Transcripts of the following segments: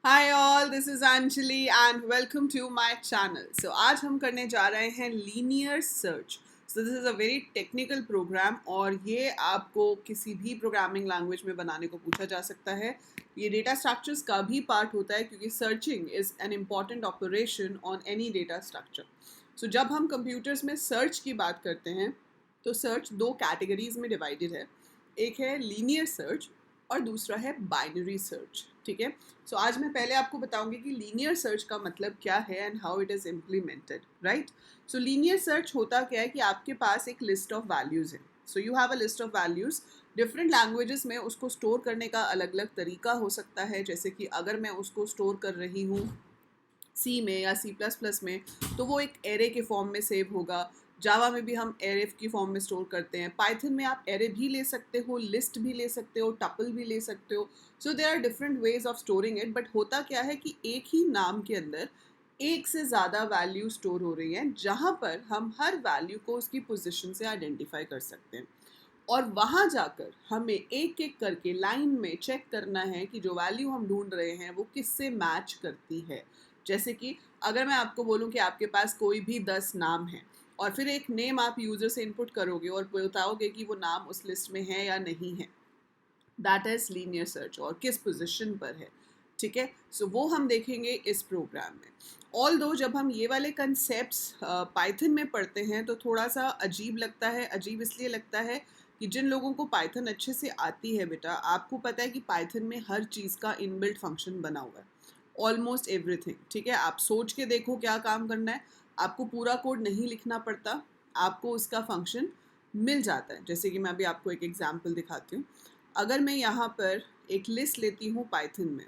Hi all, this is Anjali and welcome to my channel. So आज हम करने जा रहे हैं linear search. So this is a very technical program और ये आपको किसी भी प्रोग्रामिंग लैंग्वेज में बनाने को पूछा जा सकता है। ये डेटा स्ट्रक्चर्स का भी पार्ट होता है क्योंकि searching is an important operation on any data structure. So जब हम कंप्यूटर्स में सर्च की बात करते हैं तो सर्च दो कैटेगरीज में डिवाइडेड है। एक है लीनियर सर्च और दूसरा है बाइनरी सर्च। ठीक है। सो आज मैं पहले आपको बताऊंगी कि लीनियर सर्च का मतलब क्या है and how it is implemented, right. So linear search होता क्या है कि आपके पास एक लिस्ट ऑफ वैल्यूज़ है। So you have a list of values. Different languages में उसको स्टोर करने का अलग अलग तरीका हो सकता है। जैसे कि अगर मैं उसको स्टोर कर रही हूँ सी में या सी प्लस प्लस में तो वो एक एरे के फॉर्म में सेव होगा। जावा में भी हम एरे की फॉर्म में स्टोर करते हैं। पाइथन में आप एरे भी ले सकते हो, लिस्ट भी ले सकते हो, टपल भी ले सकते हो। So there are different ways of storing it. But होता क्या है कि एक ही नाम के अंदर एक से ज़्यादा वैल्यू स्टोर हो रही हैं, जहाँ पर हम हर वैल्यू को उसकी पोजिशन से आइडेंटिफाई कर सकते हैं। और वहाँ जाकर हमें एक एक करके लाइन में चेक करना है कि जो वैल्यू हम ढूंढ रहे हैं वो किससे मैच करती है। जैसे कि अगर मैं आपको बोलूं कि आपके पास कोई भी 10 नाम है और फिर एक नेम आप यूज़र से इनपुट करोगे और बताओगे कि वो नाम उस लिस्ट में है या नहीं है, दैट इज़ लीनियर सर्च और किस पोजीशन पर है। ठीक है। सो वो हम देखेंगे इस प्रोग्राम में। ऑल दो जब हम ये वाले कंसेप्ट पाइथन में पढ़ते हैं तो थोड़ा सा अजीब लगता है। अजीब इसलिए लगता है कि जिन लोगों को पाइथन अच्छे से आती है, बेटा आपको पता है कि पाइथन में हर चीज़ का इनबिल्ट फंक्शन बना हुआ है, ऑलमोस्ट एवरीथिंग। ठीक है। आप सोच के देखो क्या काम करना है, आपको पूरा कोड नहीं लिखना पड़ता, आपको उसका फंक्शन मिल जाता है। जैसे कि मैं अभी आपको एक एग्जांपल दिखाती हूँ। अगर मैं यहाँ पर एक लिस्ट लेती हूँ पाइथन में,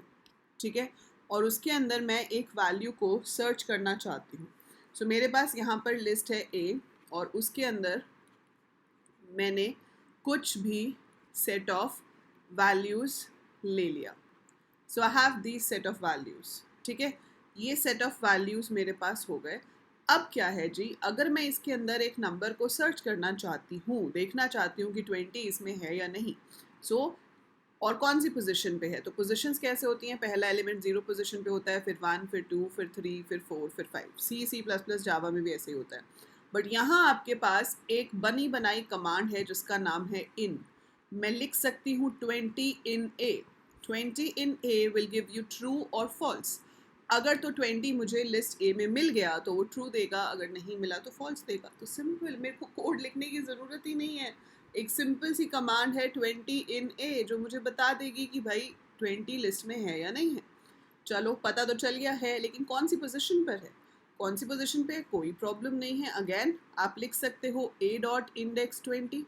ठीक है, और उसके अंदर मैं एक वैल्यू को सर्च करना चाहती हूँ। सो मेरे पास यहाँ पर लिस्ट है ए और उसके अंदर मैंने कुछ भी सेट ऑफ वैल्यूज़ ले लिया। So I have this set of values. ठीक है। ये सेट ऑफ वैल्यूज़ मेरे पास हो गए। अब क्या है जी, अगर मैं इसके अंदर एक नंबर को सर्च करना चाहती हूँ, देखना चाहती हूँ कि 20 इसमें है या नहीं। सो और कौन सी पोजीशन पे है, तो पोजीशंस कैसे होती हैं, पहला एलिमेंट 0 पोजीशन पे होता है, फिर 1, फिर 2, फिर 3, फिर 4, फिर 5। सी प्लस प्लस जावा में भी ऐसे ही होता है। बट यहाँ आपके पास एक बनी बनाई कमांड है जिसका नाम है इन। मैं लिख सकती हूँ 20 इन ए। 20 इन ए विल गिव यू ट्रू और फॉल्स। अगर तो 20 मुझे लिस्ट ए में मिल गया तो वो ट्रू देगा, अगर नहीं मिला तो फॉल्स देगा। तो सिंपल, मेरे को कोड लिखने की ज़रूरत ही नहीं है। एक सिंपल सी कमांड है 20 इन ए जो मुझे बता देगी कि भाई 20 लिस्ट में है या नहीं है। चलो पता तो चल गया है, लेकिन कौन सी पोजीशन पर है, कौन सी पोजीशन पे है, कोई प्रॉब्लम नहीं है। अगेन आप लिख सकते हो A dot index 20।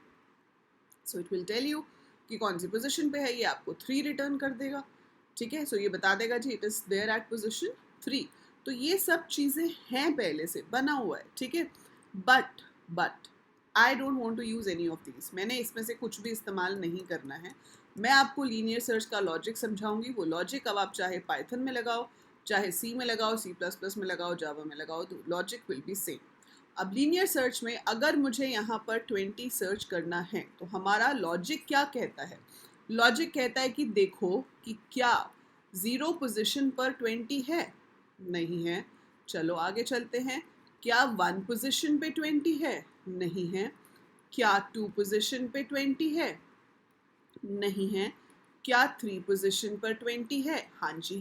So it will tell you कि कौन सी पोजीशन पे है। ये आपको 3 रिटर्न कर देगा। ठीक है। सो ये बता देगा जी it is there at position 3। तो ये सब चीज़ें हैं, पहले से बना हुआ है। ठीक है। But I don't want to use any of these. मैंने इसमें से कुछ भी इस्तेमाल नहीं करना है। मैं आपको लीनियर सर्च का लॉजिक समझाऊंगी। वो लॉजिक अब आप चाहे पाइथन में लगाओ, चाहे सी में लगाओ, सी प्लस प्लस में लगाओ, जावा में लगाओ, तो लॉजिक विल बी सेम। अब लीनियर सर्च में अगर मुझे यहाँ पर 20 सर्च करना है तो हमारा लॉजिक क्या कहता है। लॉजिक कहता है कि देखो कि क्या 0 पोजीशन पर 20 है, नहीं है। चलो आगे चलते हैं। क्या 1 पोजीशन पे 20 है, नहीं है। क्या 2 पोजीशन पे 20 है, नहीं है। क्या 3 पोजीशन पर 20 है, हाँ जी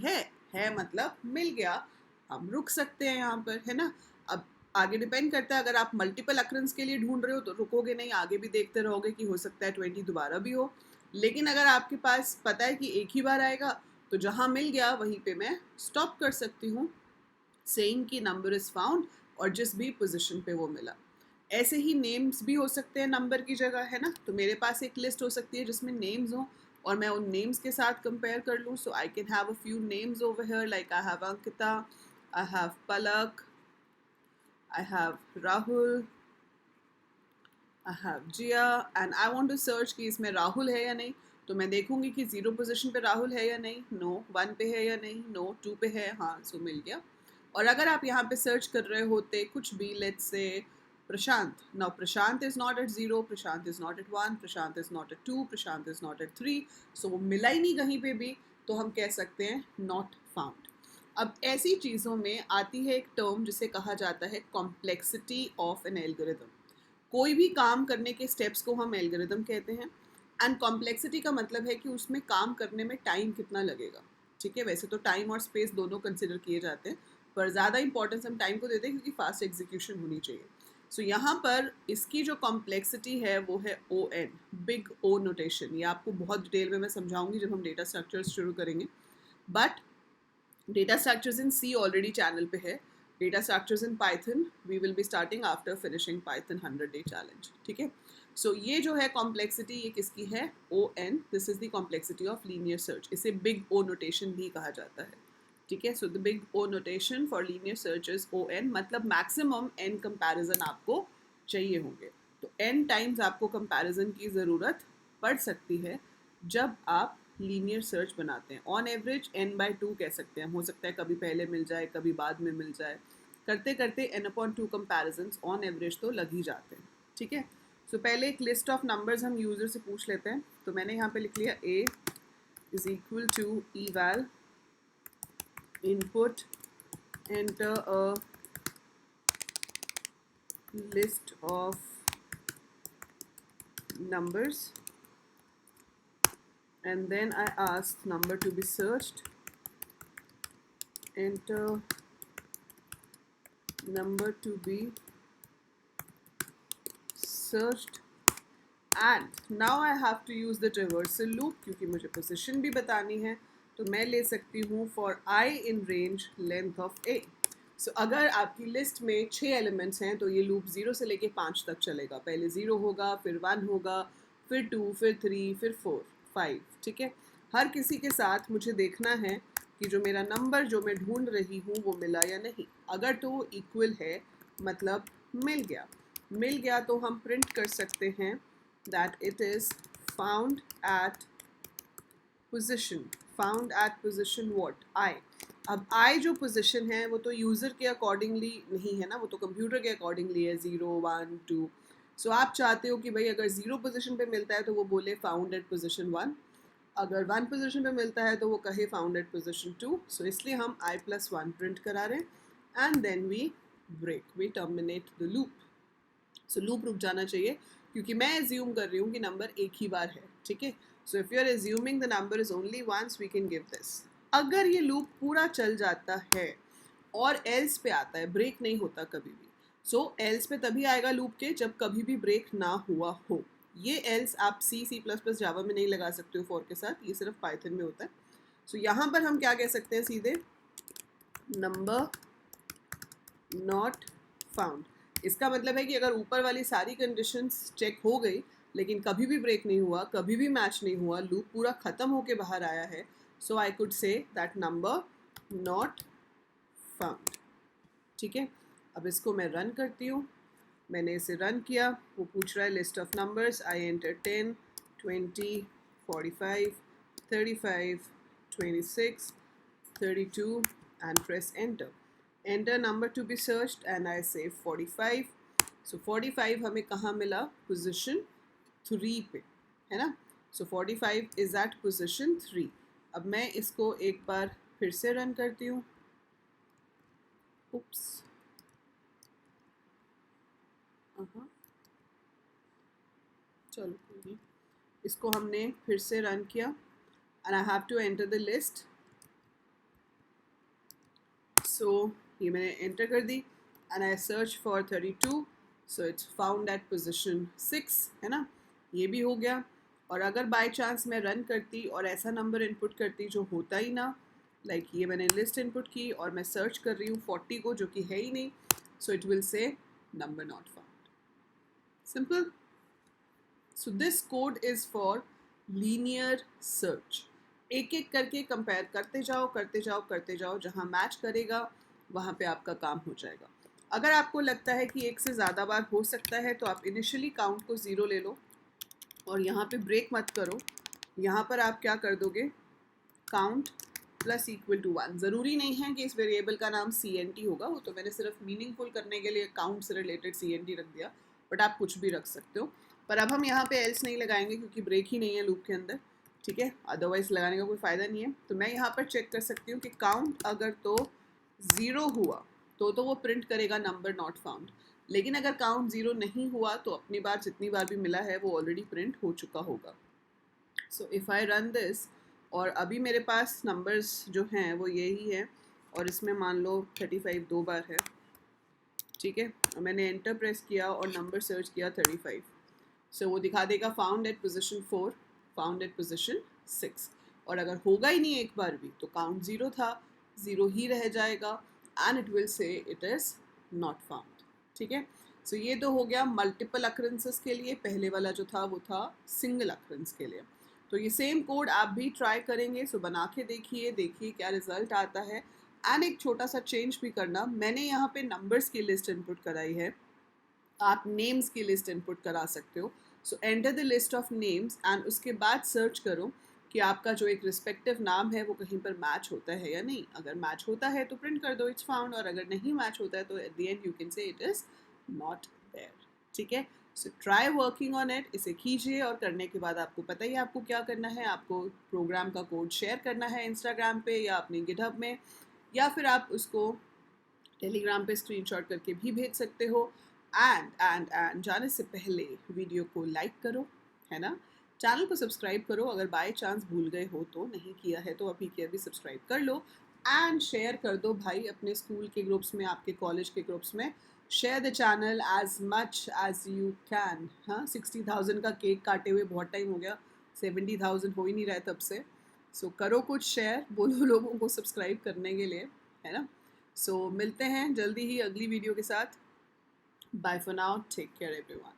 है मतलब मिल गया। हम रुक सकते हैं यहाँ पर, है ना। अब आगे डिपेंड करता है, अगर आप मल्टीपल अक्रंस के लिए ढूंढ रहे हो तो रुकोगे नहीं, आगे भी देखते रहोगे कि हो सकता है 20 दोबारा भी हो। लेकिन अगर आपके पास पता है कि एक ही बार आएगा तो जहाँ मिल गया वहीं पे मैं स्टॉप कर सकती हूँ, सेइंग कि नंबर इज़ फाउंड, और जिस भी पोजीशन पे वो मिला। ऐसे ही नेम्स भी हो सकते हैं नंबर की जगह, है ना। तो मेरे पास एक लिस्ट हो सकती है जिसमें नेम्स हो और मैं उन नेम्स के साथ कंपेयर कर लूँ। So I can have a few names over here, like I have Ankita, I have Palak, I have Rahul, I have Jiya, and I want to search कि इसमें राहुल है या नहीं। तो मैं देखूंगी कि 0 पोजीशन पे राहुल है या नहीं, नो। 1 पे है या नहीं, नो। 2 पे है, हाँ, सो मिल गया। और अगर आप यहाँ पे सर्च कर रहे होते कुछ भी, let's say Prashant, now Prashant is not at 0, Prashant is not at 1, Prashant is not at 2, Prashant is not at 3। सो वो मिला ही नहीं कहीं पे भी। तो हम कह सकते हैं नॉट फाउंड। अब ऐसी चीज़ों में आती है एक टर्म जिसे कहा जाता है कॉम्प्लेक्सिटी ऑफ एन एल्गोरिदम। कोई भी काम करने के स्टेप्स को हम एल्गोरिदम कहते हैं, एंड कॉम्प्लेक्सिटी का मतलब है कि उसमें काम करने में टाइम कितना लगेगा। ठीक है, वैसे तो टाइम और स्पेस दोनों कंसिडर किए जाते हैं, पर ज़्यादा इंपॉर्टेंस हम टाइम को देते हैं क्योंकि फास्ट एग्जीक्यूशन होनी चाहिए। सो यहाँ पर इसकी जो कॉम्प्लेक्सिटी है वो है O N, big O notation. ये आपको बहुत डिटेल में मैं समझाऊंगी जब हम डेटा स्ट्रक्चर्स शुरू करेंगे। But data structures in C already channel पे है। Data structures in Python we will be starting after finishing Python 100-day challenge. ठीक है, सो ये जो है कॉम्प्लेक्सिटी, ये किसकी है? O N. This is the complexity of linear search. इसे बिग ओ नोटेशन भी कहा जाता है। ठीक है, so the big O notation for linear search is O N, मतलब मैक्सिमम एन कंपैरिजन आपको चाहिए होंगे। तो एन टाइम्स आपको कंपैरिजन की ज़रूरत पड़ सकती है जब आप लीनियर सर्च बनाते हैं। ऑन एवरेज n/2 कह सकते हैं। हो सकता है कभी पहले मिल जाए, कभी बाद में मिल जाए। करते करते n/2 कंपैरिजन्स ऑन एवरेज तो लग ही जाते हैं। ठीक है, सो पहले एक लिस्ट ऑफ नंबर्स हम यूज़र से पूछ लेते हैं। तो मैंने यहाँ पे लिख लिया a is equal to eval input enter a list of numbers and then I asked number to be searched, enter number to be searched and now I have to use the traversal loop क्योंकि मुझे position भी बतानी है। तो मैं ले सकती हूँ for I in range length of a। So अगर आपकी लिस्ट में 6 एलिमेंट्स हैं तो ये लूप 0 से लेके 5 तक चलेगा। पहले 0 होगा, फिर 1 होगा, फिर 2, फिर 3, फिर 4, 5। ठीक है, हर किसी के साथ मुझे देखना है कि जो मेरा नंबर जो मैं ढूंढ रही हूँ वो मिला या नहीं। अगर तो वो इक्वल है मतलब मिल गया। मिल गया तो हम प्रिंट कर सकते हैं that it is found at position, found at position what? I। अब I जो position है वो तो यूज़र के अकॉर्डिंगली नहीं है ना, वो तो कंप्यूटर के अकॉर्डिंगली है, 0, 1, 2। सो आप चाहते हो कि भाई अगर 0 पोजिशन पे मिलता है तो वो बोले फाउंड एट पोजिशन 1, अगर 1 पोजिशन पे मिलता है तो वो कहे फाउंड एट पोजिशन 2। सो इसलिए हम I+1 प्रिंट करा रहे हैं and then we break, we terminate the loop. So loop रुक जाना चाहिए क्योंकि मैं एज्यूम कर रही हूँ कि नंबर एक ही बार है। ठीक है, so if you are assuming the number is only once we can give this. अगर ये लूप पूरा चल जाता है और एल्स पे आता है, ब्रेक नहीं होता कभी भी। सो एल्स पे तभी आएगा लूप के जब कभी भी ब्रेक ना हुआ हो। ये एल्स आप C++ जावा में नहीं लगा सकते हो फॉर के साथ, ये सिर्फ पाइथन में होता है। सो यहाँ पर हम क्या कह सकते हैं सीधे, नंबर नॉट फाउंड। इसका मतलब है कि अगर ऊपर वाली सारी कंडीशंस चेक हो गई लेकिन कभी भी ब्रेक नहीं हुआ, कभी भी मैच नहीं हुआ, लूप पूरा ख़त्म होके बाहर आया है, so I could say that number not found. ठीक है, अब इसको मैं रन करती हूँ। मैंने इसे रन किया, वो पूछ रहा है list of numbers. I enter 10, 20, 45, 35, 26, 32 and press enter. Enter number to be searched and I say 45. So 45 हमें कहाँ मिला? Position 3 पे, है ना? So 45 is at position 3. अब मैं इसको एक बार फिर से रन करती हूँ। Oops. चलो कोई नहीं, इसको हमने फिर से रन किया and I have to enter the list. So ये मैंने एंटर कर दी and I search for 32, so it's found at position 6, है ना? ये भी हो गया। और अगर बाय चांस मैं रन करती और ऐसा नंबर इनपुट करती जो होता ही ना, लाइक ये मैंने लिस्ट इनपुट की और मैं सर्च कर रही हूँ 40 को, जो कि है ही नहीं, सो it will say number not found. Simple. So this code is for linear search. एक एक करके कंपेयर करते जाओ करते जाओ करते जाओ, जहाँ मैच करेगा वहाँ पे आपका काम हो जाएगा। अगर आपको लगता है कि एक से ज़्यादा बार हो सकता है तो आप इनिशियली काउंट को 0 ले लो और यहाँ पे ब्रेक मत करो। यहाँ पर आप क्या कर दोगे, काउंट प्लस इक्वल टू 1। ज़रूरी नहीं है कि इस वेरिएबल का नाम CNT होगा, वो तो मैंने सिर्फ मीनिंगफुल करने के लिए काउंट से रिलेटेड CNT रख दिया, बट आप कुछ भी रख सकते हो। पर अब हम यहाँ पे एल्स नहीं लगाएंगे क्योंकि ब्रेक ही नहीं है लूप के अंदर। ठीक है, अदरवाइज लगाने का कोई फ़ायदा नहीं है। तो मैं यहाँ पर चेक कर सकती हूँ कि काउंट अगर तो 0 हुआ तो वो प्रिंट करेगा नंबर नॉट फाउंड, लेकिन अगर काउंट 0 नहीं हुआ तो अपनी बार जितनी बार भी मिला है वो ऑलरेडी प्रिंट हो चुका होगा। So if I run this, और अभी मेरे पास नंबर्स जो हैं वो यही हैं, और इसमें मान लो 35 दो बार है, ठीक है, और मैंने एंटर प्रेस किया और नंबर सर्च किया 35, सो वो दिखा देगा found at position 4, found at position 6। और अगर होगा ही नहीं एक बार भी तो काउंट 0 था, 0 ही रह जाएगा, and it will say it is not found. ठीक है, सो ये तो हो गया मल्टीपल अक्रेंसेस के लिए, पहले वाला जो था वो था सिंगल अक्रेंस के लिए। तो ये सेम कोड आप भी ट्राई करेंगे, सो बना के देखिए, देखिए क्या रिजल्ट आता है। एंड एक छोटा सा चेंज भी करना, मैंने यहाँ पे नंबर्स की लिस्ट इनपुट कराई है, आप नेम्स की लिस्ट इनपुट करा सकते हो। सो enter the list of names and उसके बाद सर्च करो कि आपका जो एक रिस्पेक्टिव नाम है वो कहीं पर मैच होता है या नहीं। अगर मैच होता है तो प्रिंट कर दो इट्स फाउंड, और अगर नहीं मैच होता है तो at the end you can say it is not there. ठीक है, so try working on it, इसे कीजिए, और करने के बाद आपको पता ही आपको क्या करना है। आपको प्रोग्राम का कोड शेयर करना है इंस्टाग्राम पे या अपनी गिटहब में, या फिर आप उसको टेलीग्राम पे स्क्रीनशॉट करके भी भेज सकते हो। एंड जाने से पहले वीडियो को लाइक करो, है ना, चैनल को सब्सक्राइब करो, अगर बाय चांस भूल गए हो तो, नहीं किया है तो अभी के अभी सब्सक्राइब कर लो, एंड शेयर कर दो भाई अपने स्कूल के ग्रुप्स में, आपके कॉलेज के ग्रुप्स में। Share the channel as much as you can. हाँ, 60,000 का केक काटे हुए बहुत टाइम हो गया, 70,000 हो ही नहीं रहा है तब से। सो करो कुछ शेयर, बोलो लोगों को सब्सक्राइब करने के लिए, है ना। सो मिलते हैं जल्दी ही अगली वीडियो के साथ। Bye for now, take care everyone.